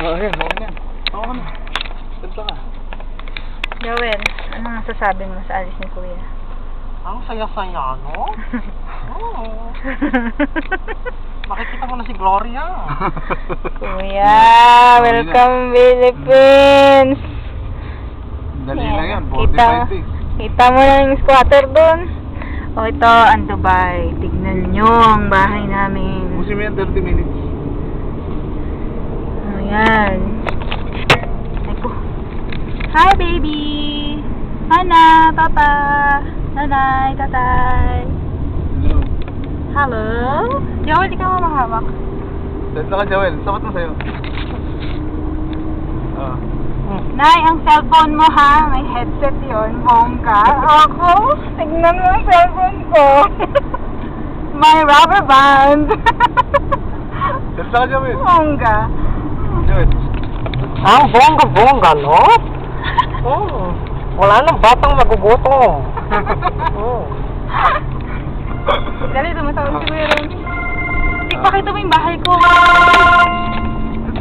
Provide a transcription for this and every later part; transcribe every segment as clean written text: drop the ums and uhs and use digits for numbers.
Ayan, okay na yan. Oo ka na. Ganda ka. Joel, ano masasabi mo sa alis ni Kuya? Ang saya-saya, no? Oo. Makikita mo na si Gloria. Kuya, welcome Philippines! Dali lang yan, Kita, 45 days. kita mo na yung squatter doon. O ito, ang Dubai. Tignan nyo ang bahay namin. Busin mo yan 30 minutes. Ayan. Eko. Hi, baby! Hana, papa! Nanay, tatay! Hello. Hello? Joel, di ka mamahawak. Ganda ka, Joel. Sapat mo sa'yo. Ah. Nay, ang cellphone mo ha, may headset yon, bongga. Ako, tignan mo ang cellphone ko. May rubber band. Ganda ka, Joel. Bongga. Joel. Ang bongga-bongga, no? Oo. Wala nang batang magugutom. Oo. Dali, tumatawag si Kuya Ron. Pakita mo yung bahay ko.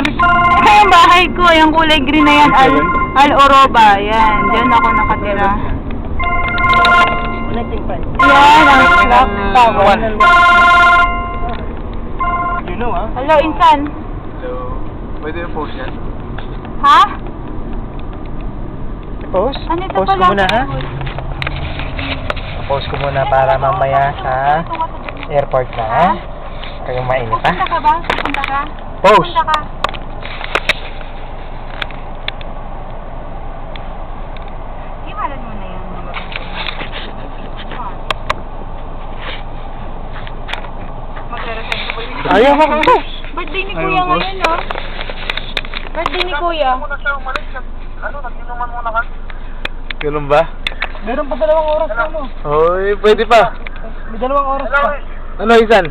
Ito yung bahay ko, yung kulay green na yan, Al-Oroba. Yan, dyan ako nakatira. Yan, ang clock tower. You know, ah? Hello, Insan. Hello. Pwede yung post yan? Ha? Post? Ano ito Post ko pala? muna, ha? Post ko muna para mamaya sa airport na, ha? Kayong mainit, ha? Pupunta ka ba? Pupunta ka? Post! Pupunta ka? Iwalan mo na yan. Magre-resent ko yun. Ayaw mag-post! Birthday ni Ayaw Kuya mag-post? ngayon, no? Birthday ni Kuya. Ganun ba? Meron pa 2 oras na, mo. Oy, pwede pa. May 2 oras pa. Ano, Isan?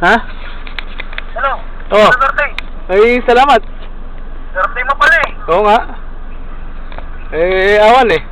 Ha? Hello? Oh. Birthday? Ay, salamat. Birthday mo pala eh. Oo nga. Eh, awan eh.